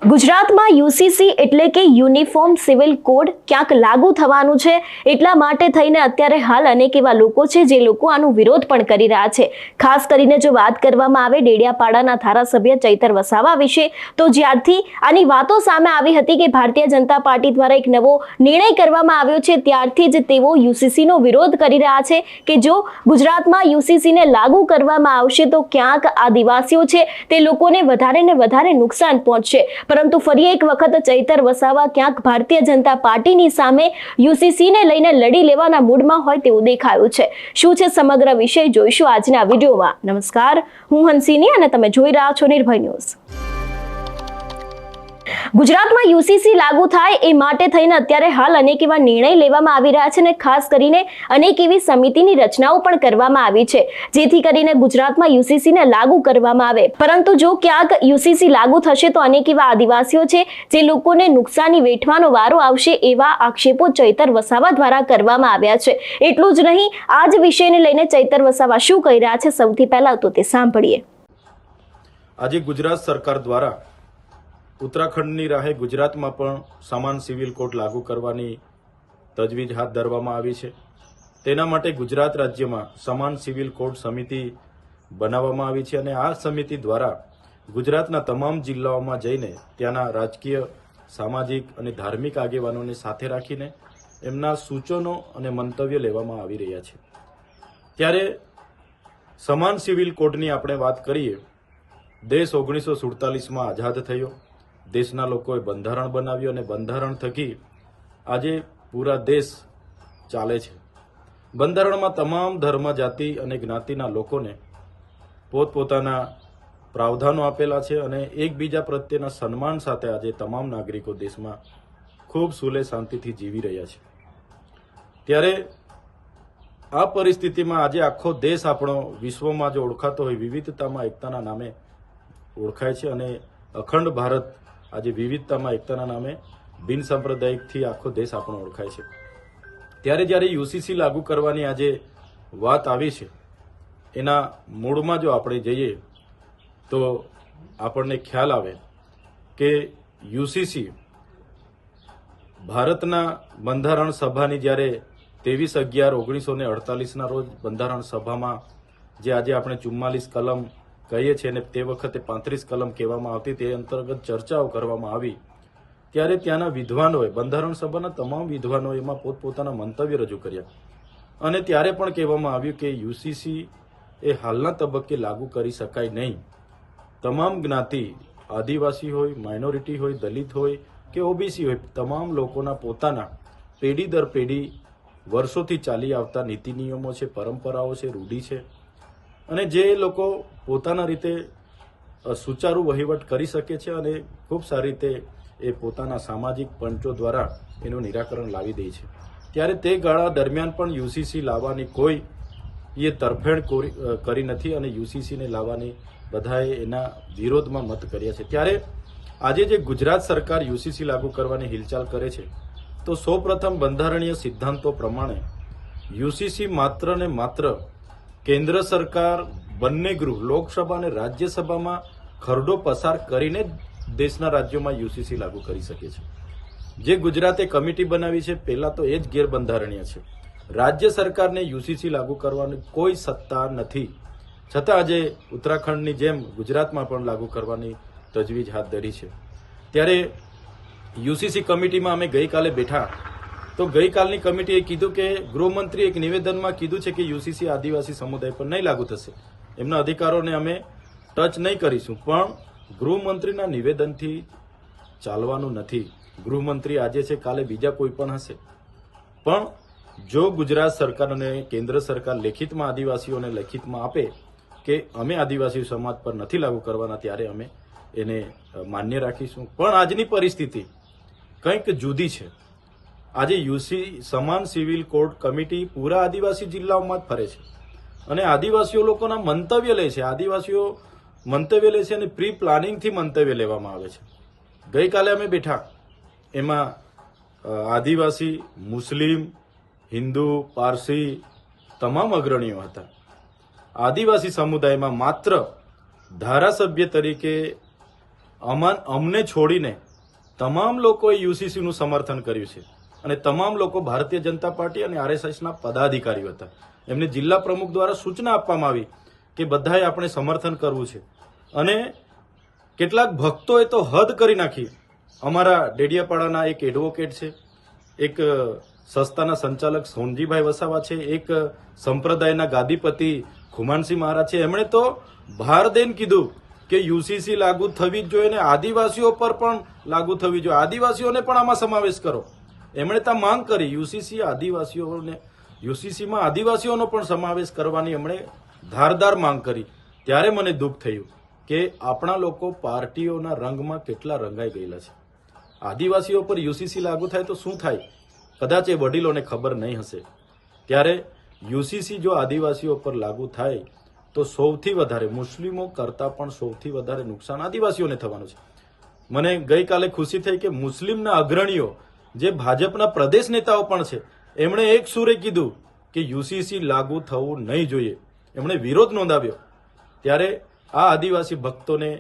ગુજરાતમાં યુસીસી એટલે કે યુનિફોર્મ સિવિલ કોડ ક્યાંક લાગુ થવાનું છે, એટલા માટે થઈને અત્યારે હાલ અનેક એવા લોકો છે જે લોકો આનો વિરોધ પણ કરી રહ્યા છે। ખાસ કરીને જો વાત કરવામાં આવે ડેડિયાપાડાના ધારાસભ્ય ચૈતર વસાવા વિશે, તો જ્યારથી આની વાતો સામે આવી હતી કે ભારતીય જનતા પાર્ટી દ્વારા એક નવો નિર્ણય કરવામાં આવ્યો છે, ત્યારથી જ તેઓ યુસીસીનો વિરોધ કરી રહ્યા છે કે જો ગુજરાતમાં યુસીસીને લાગુ કરવામાં આવશે તો ક્યાંક આદિવાસીઓ છે તે લોકોને વધારે ને વધારે નુકસાન પહોંચશે। પરંતુ ફરી એક વખત ચૈતર વસાવા ક્યાંક ભારતીય જનતા પાર્ટીની સામે યુસીસીને લઈને લડી લેવાના મૂડમાં હોય તેવું દેખાયું છે। શું છે સમગ્ર વિષય જોઈશું આજના વિડીયોમાં। નમસ્કાર, હું હંસિની અને તમે જોઈ રહ્યા છો નિર્ભય ન્યૂઝ। ગુજરાતમાં યુસીસી લાગુ થાય એ માટે થઈને અત્યારે હાલ અનેક એવા નિર્ણય લેવામાં આવી રહ્યા છે અને ખાસ કરીને અનેક એવી સમિતિની રચનાઓ પણ કરવામાં આવી છે જેથી કરીને ગુજરાતમાં યુસીસીને લાગુ કરવામાં આવે। પરંતુ જો ક્યાંક યુસીસી લાગુ થશે તો અનેક એવા આદિવાસીઓ છે જે લોકોને નુકસાની વેઠવાનો વારો આવશે એવા આક્ષેપો ચૈતર વસાવા દ્વારા કરવામાં આવ્યા છે। એટલું જ નહીં, આ જ વિષયને લઈને ચૈતર વસાવા શું કહી રહ્યા છે સૌથી પહેલા તો તે સાંભળીએ। આજે ગુજરાત સરકાર દ્વારા ઉત્તરાખંડની રાહે ગુજરાતમાં પણ સમાન સિવિલ કોડ લાગુ કરવાની તજવીજ હાથ ધરવામાં આવી છે। તેના માટે ગુજરાત રાજ્યમાં સમાન સિવિલ કોડ સમિતિ બનાવવામાં આવી છે અને આ સમિતિ દ્વારા ગુજરાતના તમામ જિલ્લાઓમાં જઈને ત્યાંના રાજકીય, સામાજિક અને ધાર્મિક આગેવાનોને સાથે રાખીને એમના સૂચનો અને મંતવ્ય લેવામાં આવી રહ્યા છે। ત્યારે સમાન સિવિલ કોડની આપણે વાત કરીએ, દેશ 1947માં આઝાદ થયો, દેશના લોકોએ બંધારણ બનાવ્યું અને બંધારણ થકી આજે પૂરા દેશ ચાલે છે। બંધારણમાં તમામ ધર્મ, જાતિ અને જ્ઞાતિના લોકોને પોતપોતાના પ્રાવધાનો આપેલા છે અને એકબીજા પ્રત્યેના સન્માન સાથે આજે તમામ નાગરિકો દેશમાં ખૂબ સુલે શાંતિથી જીવી રહ્યા છે। ત્યારે આ પરિસ્થિતિમાં આજે આખો દેશ આપણો વિશ્વમાં જો ઓળખાતો હોય વિવિધતામાં એકતાના નામે ઓળખાય છે અને અખંડ ભારત આજે વિવિધતામાં એકતાના નામે બિનસાંપ્રદાયિકથી આખો દેશ આપણો ઓળખાય છે। ત્યારે જ્યારે યુસીસી લાગુ કરવાની આજે વાત આવી છે, એના મૂળમાં જો આપણે જઈએ તો આપણને ખ્યાલ આવે કે યુસીસી ભારતના બંધારણ સભાની જ્યારે 23/11/1948ના રોજ બંધારણ સભામાં જે આજે આપણે 44 કલમ કહીએ છીએ અને તે વખતે 35 કલમ કહેવામાં આવતી, તે અંતર્ગત ચર્ચાઓ કરવામાં આવી, ત્યારે ત્યાંના વિદ્વાનોએ, બંધારણ સભાના તમામ વિદ્વાનોએ એમાં પોતપોતાના મંતવ્ય રજૂ કર્યા અને ત્યારે પણ કહેવામાં આવ્યું કે યુસીસી એ હાલના તબક્કે લાગુ કરી શકાય નહીં। તમામ જ્ઞાતિ, આદિવાસી હોય, માઇનોરિટી હોય, દલિત હોય કે ઓબીસી હોય, તમામ લોકોના પોતાના પેઢી દર પેઢી વર્ષોથી ચાલી આવતા નીતિ નિયમો છે, પરંપરાઓ છે, રૂઢિ છે અને જે લોકો પોતાના રીતે સુચારુ વહીવટ કરી શકે છે અને ખૂબ સારી રીતે એ પોતાના સામાજિક પંચો દ્વારા એનું નિરાકરણ લાવી દે છે। ત્યારે તે ગાળા દરમિયાન પણ યુસીસી લાવવાની કોઈ એ તરફેણ કરી નથી અને યુસીસીને લાવવાની બધાએ એના વિરોધમાં મત કર્યા છે। ત્યારે આજે જે ગુજરાત સરકાર યુસીસી લાગુ કરવાની હિલચાલ કરે છે, તો સૌપ્રથમ બંધારણીય સિદ્ધાંતો પ્રમાણે યુસીસી માત્ર ને માત્ર કેન્દ્ર સરકાર બંને ગૃહ, લોકસભા અને રાજ્યસભામાં ખરડો પસાર કરીને દેશના રાજ્યોમાં યુસીસી લાગુ કરી શકે છે। જે ગુજરાતે કમિટી બનાવી છે, પહેલા તો એ જ ગેરબંધારણીય છે। રાજ્ય સરકારને યુસીસી લાગુ કરવાની કોઈ સત્તા નથી, છતાં આજે ઉત્તરાખંડની જેમ ગુજરાતમાં પણ લાગુ કરવાની તજવીજ હાથ ધરી છે। ત્યારે યુસીસી કમિટીમાં અમે ગઈકાલે બેઠા, તો ગઈકાલની કમિટીએ કીધું કે ગૃહમંત્રી એક નિવેદનમાં કીધું છે કે યુસીસી આદિવાસી સમુદાય પર નહીં લાગુ થશે, એમના અધિકારોને અમે ટચ નહીં કરીશું। પણ ગૃહમંત્રીના નિવેદનથી ચાલવાનું નથી। ગૃહમંત્રી આજે છે, કાલે બીજા કોઈ પણ હશે, પણ જો ગુજરાત સરકાર અને કેન્દ્ર સરકાર લેખિતમાં આદિવાસીઓને લેખિતમાં આપે કે અમે આદિવાસી સમાજ પર નથી લાગુ કરવાના, ત્યારે અમે એને માન્ય રાખીશું। પણ આજની પરિસ્થિતિ કંઈક જુદી છે। આજે સમાન સિવિલ કોડ કમિટી પૂરા આદિવાસી જિલ્લાઓમાં જ ફરે છે અને આદિવાસીઓ લોકોના મંતવ્ય લે છે, આદિવાસીઓ મંતવ્ય લે છે અને પ્રી પ્લાનિંગથી મંતવ્ય લેવામાં આવે છે। ગઈકાલે અમે બેઠા, એમાં આદિવાસી, મુસ્લિમ, હિન્દુ, પારસી તમામ અગ્રણીઓ હતા। આદિવાસી સમુદાયમાં માત્ર ધારાસભ્ય તરીકે અમને છોડીને તમામ લોકોએ યુસીસીનું સમર્થન કર્યું છે અને તમામ લોકો ભારતીય જનતા પાર્ટી અને આરએસએસના પદાધિકારીઓ હતા. એમને જિલ્લા પ્રમુખ દ્વારા સૂચના આપવામાં આવી કે બધાએ આપણે સમર્થન કરવું છે અને કેટલાક ભક્તોએ તો હદ કરી નાખી. અમારા ડેડિયાપાડાના એક એડવોકેટ છે, એક સંસ્થાના સંચાલક સોનજીભાઈ વસાવા છે, એક સંપ્રદાયના ગાદીપતિ ખુમાનસિંહ મહારાજ છે. એમણે તો ભાર દઈને કીધું કે યુસીસી લાગુ થવી જ જોઈએ અને આદિવાસીઓ પર પણ લાગુ થવી જોઈએ, આદિવાસીઓને પણ આમાં સમાવેશ કરો. એમણે ત્યાં માંગ કરી યુસીસીમાં આદિવાસીઓનો પણ સમાવેશ કરવાની એમણે ધારદાર માંગ કરી. ત્યારે મને દુઃખ થયું કે આપણા લોકો પાર્ટીઓના રંગમાં કેટલા રંગાઈ ગયેલા છે. આદિવાસીઓ પર યુસીસી લાગુ થાય તો શું થાય, કદાચ એ વડીલોને ખબર નહીં હશે. ત્યારે યુસીસી જો આદિવાસીઓ પર લાગુ થાય તો સૌથી વધારે મુસ્લિમો કરતાં પણ સૌથી વધારે નુકસાન આદિવાસીઓને થવાનું છે. મને ગઈકાલે ખુશી થઈ કે મુસ્લિમના અગ્રણીઓ જે ભાજપના પ્રદેશ નેતાઓ પણ છે એમણે એક સુરે કીધું કે યુસીસી લાગુ થવું નહીં જોઈએ, એમણે વિરોધ નોંધાવ્યો. ત્યારે આ આદિવાસી ભક્તોને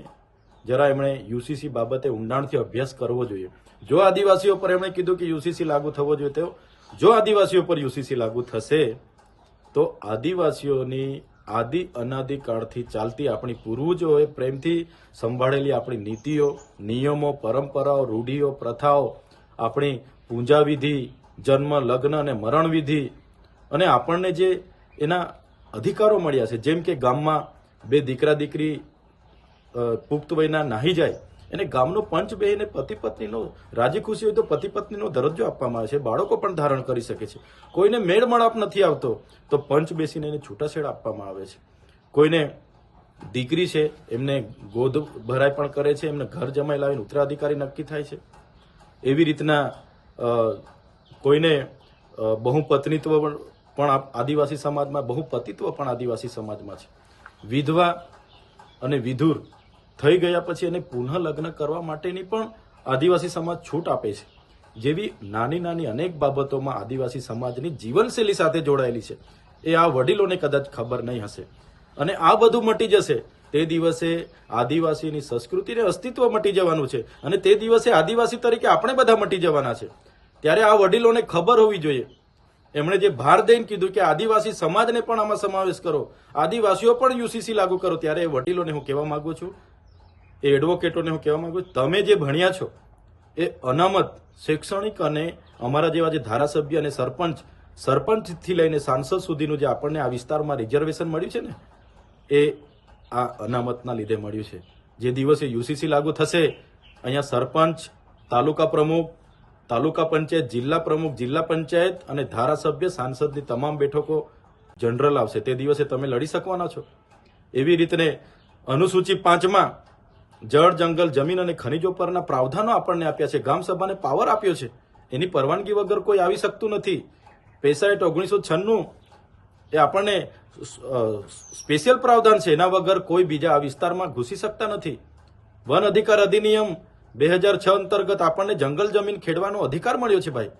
જરા એમણે યુસીસી બાબતે ઊંડાણથી અભ્યાસ કરવો જોઈએ. જો આદિવાસીઓ પર એમણે કીધું કે યુસીસી લાગુ થવો જોઈએ, તો જો આદિવાસીઓ પર યુસીસી લાગુ થશે તો આદિવાસીઓની અનાદિ કાળથી ચાલતી આપણી પૂર્વજોએ પ્રેમથી સંભાળેલી આપણી નીતિઓ, નિયમો, પરંપરાઓ, રૂઢિઓ, પ્રથાઓ, આપણી પૂજા વિધિ, જન્મ, લગ્ન અને મરણ વિધિ અને આપણને જે એના અધિકારો મળ્યા છે, જેમ કે ગામમાં બે દીકરા દીકરી પુખ્ત વયના નાહી જાય એને ગામનો પંચ બેહીને પતિ પત્નીનો રાજી ખુશી હોય તો પતિ પત્નીનો દરજ્જો આપવામાં આવે છે. બાળકો પણ ધારણ કરી શકે છે. કોઈને મેળ મળાપ નથી આવતો તો પંચ બેસીને એને છૂટાછેડા આપવામાં આવે છે. કોઈને દીકરી છે એમને ગોદ ભરાય પણ કરે છે, એમને ઘર જમાઈ લાવીને ઉત્તરાધિકારી નક્કી થાય છે. એવી રીતના કોઈને બહુપત્નીત્વ પણ આદિવાસી સમાજમાં, બહુપતિત્વ પણ આદિવાસી સમાજમાં છે. વિધવા અને વિધુર થઈ ગયા પછી એને પુનઃ લગ્ન કરવા માટેની પણ આદિવાસી સમાજ છૂટ આપે છે. જેવી નાની નાની અનેક બાબતોમાં આદિવાસી સમાજની જીવનશૈલી સાથે જોડાયેલી છે. એ આ વડીલોને કદાચ ખબર નહીં હશે અને આ બધું મટી જશે તે દિવસે આદિવાસીની સંસ્કૃતિને અસ્તિત્વ મટી જવાનું છે અને તે દિવસે આદિવાસી તરીકે આપણે બધા મટી જવાના છે. ત્યારે આ વડીલોને ખબર હોવી જોઈએ. એમણે જે ભાર દઈને કીધું કે આદિવાસી સમાજને પણ આમાં સમાવેશ કરો, આદિવાસીઓ પણ યુસીસી લાગુ કરો, ત્યારે એ વડીલોને હું કહેવા માંગુ છું, એ એડવોકેટોને હું કહેવા માંગુ છું, તમે જે ભણ્યા છો એ અનામત શૈક્ષણિક અને અમારા જેવા જે ધારાસભ્ય અને સરપંચથી લઈને સાંસદ સુધીનું જે આપણને આ વિસ્તારમાં રિઝર્વેશન મળ્યું છે ને, એ આ અનામતના લીધે મળ્યું છે. જે દિવસે યુસીસી લાગુ થશે, અહીંયા સરપંચ, તાલુકા પ્રમુખ, તાલુકા પંચાયત, જિલ્લા પ્રમુખ, જિલ્લા પંચાયત અને ધારાસભ્ય, સાંસદની તમામ બેઠકો જનરલ આવશે. તે દિવસે તમે લડી શકવાના છો. એવી રીતને અનુસૂચિ 5માં જળ, જંગલ, જમીન અને ખનિજો પરના પ્રાવધાનો આપણને આપ્યા છે. ગ્રામ સભાને પાવર આપ્યો છે. એની પરવાનગી વગર કોઈ આવી શકતું નથી. પેસા એક્ટ 1996 એ આપણને સ્પેશિયલ પ્રાવધાન છે. એના વગર કોઈ બીજા આ વિસ્તારમાં ઘૂસી શકતા નથી. વન અધિકાર અધિનિયમ 2006 અંતર્ગત આપણને જંગલ જમીન ખેડવાનો અધિકાર મળ્યો છે ભાઈ.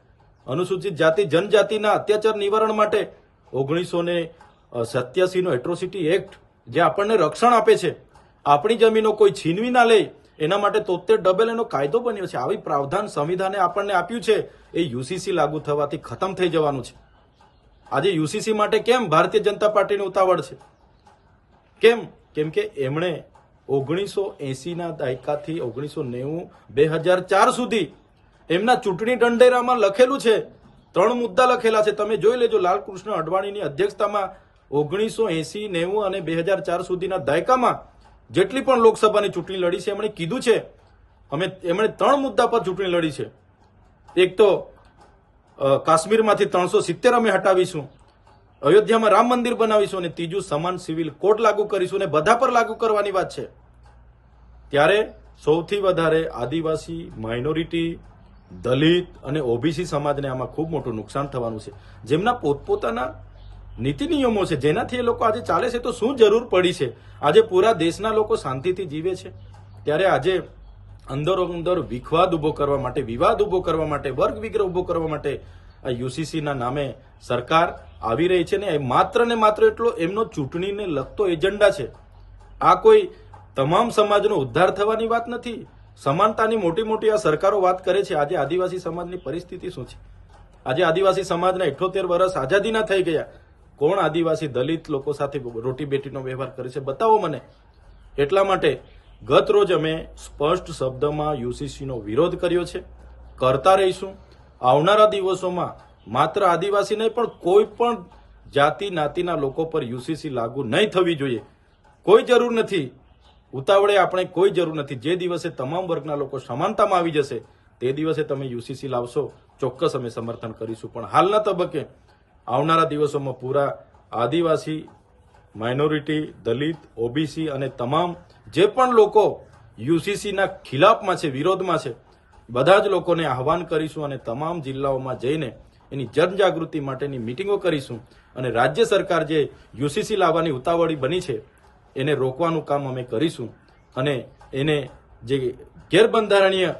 અનુસૂચિત જાતિ જનજાતિના અત્યાચાર નિવારણ માટે 1987 નો એટ્રોસિટી એક્ટ જે આપણને રક્ષણ આપે છે. આપણી જમીનો કોઈ છીનવી ના લે એના માટે 73 એનો કાયદો બન્યો છે. આવી પ્રાવધાન સંવિધાને આપણને આપ્યું છે. એ યુસીસી લાગુ થવાથી ખતમ થઈ જવાનું છે. આજે યુસીસી માટે કેમ ભારતીય જનતા પાર્ટીને ઉતાવળ છે? કેમ કે એમણે 1980ના દાયકાથી 1990 2004 સુધી એમના ચૂંટણી ઢંઢેરામાં લખેલું છે. 3 મુદ્દા લખેલા છે, તમે જોઈ લેજો. લાલકૃષ્ણ અડવાણીની અધ્યક્ષતામાં 1980, 90 અને 2004 સુધીના દાયકામાં જેટલી પણ લોકસભાની ચૂંટણી લડી છે એમણે કીધું છે એમણે 3 મુદ્દા પર ચૂંટણી લડી છે. એક તો કાશ્મીરમાંથી 370 અમે હટાવીશું, અયોધ્યામાં રામ મંદિર બનાવીશું અને ત્રીજું સમાન સિવિલ કોડ લાગુ કરીશું અને બધા પર લાગુ કરવાની વાત છે. ત્યારે સૌથી વધારે આદિવાસી, માઇનોરિટી, દલિત અને ઓબીસી સમાજને આમાં ખૂબ મોટું નુકસાન થવાનું છે. જેમના પોતપોતાના નીતિ નિયમો છે, જેનાથી એ લોકો આજે ચાલે છે, તો શું જરૂર પડી છે? આજે પૂરા દેશના લોકો શાંતિથી જીવે છે. ત્યારે આજે અંદર વિખવાદ ઉભો કરવા માટે, વિવાદ ઉભો કરવા માટે, વર્ગ વિગ્રહ ઉભો કરવા માટે આ યુસીસીના નામે સરકાર આવી રહી છે ને એ માત્ર એટલો એમનો ચૂંટણીને લગતો એજન્ડા છે. આ કોઈ તમામ સમાજનો ઉદ્ધાર થવાની વાત નથી. સમાનતાની મોટી મોટી આ સરકારો વાત કરે છે. આજે આદિવાસી સમાજની પરિસ્થિતિ શું છે? આજે આદિવાસી સમાજના 78 વર્ષ આઝાદીના થઈ ગયા. કોણ આદિવાસી દલિત લોકો સાથે રોટી બેટીનો વ્યવહાર કરે છે? બતાવો મને. એટલા માટે ગત રોજ અમે સ્પષ્ટ શબ્દમાં યુસીસીનો વિરોધ કર્યો છે, કરતા રહીશું. આવનારા દિવસોમાં માત્ર આદિવાસી નહીં પણ કોઈ પણ જાતિ નાતિના લોકો પર યુસીસી લાગુ નહીં થવી જોઈએ. કોઈ જરૂર નથી, ઉતાવળે આપણે કોઈ જરૂર નથી. જે દિવસે તમામ વર્ગના લોકો સમાનતામાં આવી જશે તે દિવસે તમે યુસીસી લાવશો, ચોક્કસ અમે સમર્થન કરીશું. પણ હાલના તબક્કે આવનારા દિવસોમાં પૂરા આદિવાસી, માઇનોરિટી, દલિત, ઓબીસી અને તમામ જે પણ લોકો યુસીસીના ખિલાફમાં છે, વિરોધમાં છે, બધા જ લોકોને આહવાન કરીશું અને તમામ જિલ્લાઓમાં જઈને એની જનજાગૃતિ માટેની મિટિંગો કરીશું. અને રાજ્ય સરકાર જે યુસીસી લાવવાની ઉતાવળી બની છે એને રોકવાનું કામ અમે કરીશું. અને એને જે ગેરબંધારણીય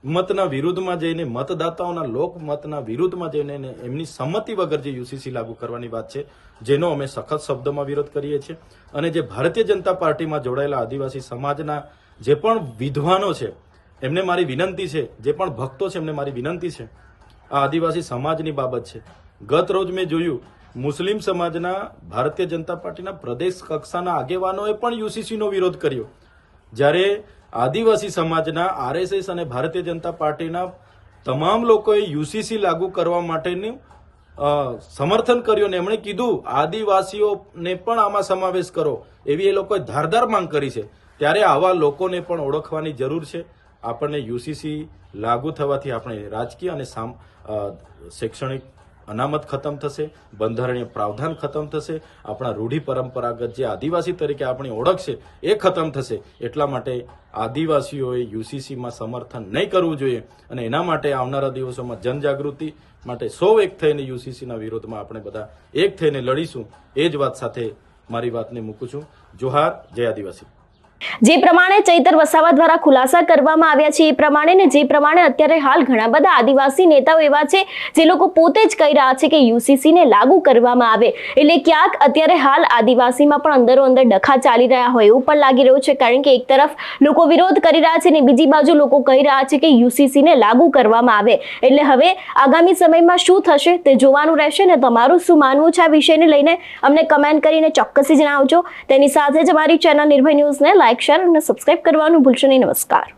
લોકમતના વિરુદ્ધમાં જઈને, મતદાતાઓના લોકમતના વિરુદ્ધમાં જઈને એમની સંમતિ વગર જે યુસીસી લાગુ કરવાની વાત છે, જેનો અમે સખત શબ્દમાં વિરોધ કરીએ છીએ. અને જે ભારતીય જનતા પાર્ટીમાં જોડાયેલા આદિવાસી સમાજના જે પણ વિદ્વાનો છે એમને મારી વિનંતી છે, જે પણ ભક્તો છે એમને મારી વિનંતી છે, આ આદિવાસી સમાજની બાબત છે. ગત રોજ મેં જોયું મુસ્લિમ સમાજના ભારતીય જનતા પાર્ટીના પ્રદેશ કક્ષાના આગેવાનોએ પણ યુસીસીનો વિરોધ કર્યો. જ્યારે આદિવાસી સમાજના આરએસએસ અને ભારતીય જનતા પાર્ટીના તમામ લોકોએ યુસીસી લાગુ કરવા માટેનું સમર્થન કર્યું. અને એમણે કીધું આદિવાસીઓને પણ આમાં સમાવેશ કરો, એવી એ લોકોએ ધારદાર માંગ કરી છે. ત્યારે આવા લોકોને પણ ઓળખવાની જરૂર છે. આપણને યુસીસી લાગુ થવાથી આપણે રાજકીય અને શૈક્ષણિક અનામત ખતમ થશે, બંધારણીય પ્રાવધાન ખતમ થશે, આપણા રૂઢિ પરંપરાગત જે આદિવાસી તરીકે આપણી ઓળખ છે એ ખતમ થશે. એટલા માટે આદિવાસીઓએ યુસીસીમાં સમર્થન નહીં કરવું જોઈએ. અને એના માટે આવનારા દિવસોમાં જનજાગૃતિ માટે સૌ એક થઈને યુસીસીના વિરોધમાં આપણે બધા એક થઈને લડીશું. એ જ વાત સાથે મારી વાતને મૂકું છું. જોહાર, જય આદિવાસી. જે પ્રમાણે ચૈતર વસાવા દ્વારા ખુલાસા કરવામાં આવ્યા છે એ પ્રમાણે ને જે પ્રમાણે અત્યારે હાલ ઘણા બધા આદિવાસી નેતાઓ એવા છે જે લોકો પોતે જ કહી રહ્યા છે કે યુસીસી ને લાગુ કરવામાં આવે, એટલે ક્યાંક અત્યારે હાલ આદિવાસીમાં પણ અંદરો અંદર ડખા ચાલી રહ્યા હોય એવું પણ લાગી રહ્યું છે. કારણ કે એક તરફ લોકો વિરોધ કરી રહ્યા છે ને બીજી બાજુ લોકો કહી રહ્યા છે કે યુસીસી ને લાગુ કરવામાં આવે. એટલે હવે આગામી સમયમાં શું થશે તે જોવાનું રહેશે. ને તમારું શું માનવું છે આ વિષયને લઈને અમને કમેન્ટ કરીને ચોક્કસથી જણાવજો. તેની સાથે જ અમારી ચેનલ નિર્ભય ન્યૂઝને લાઈક, શેર અને સબસ્ક્રાઇબ કરવાનું ભૂલશો નહીં. નમસ્કાર.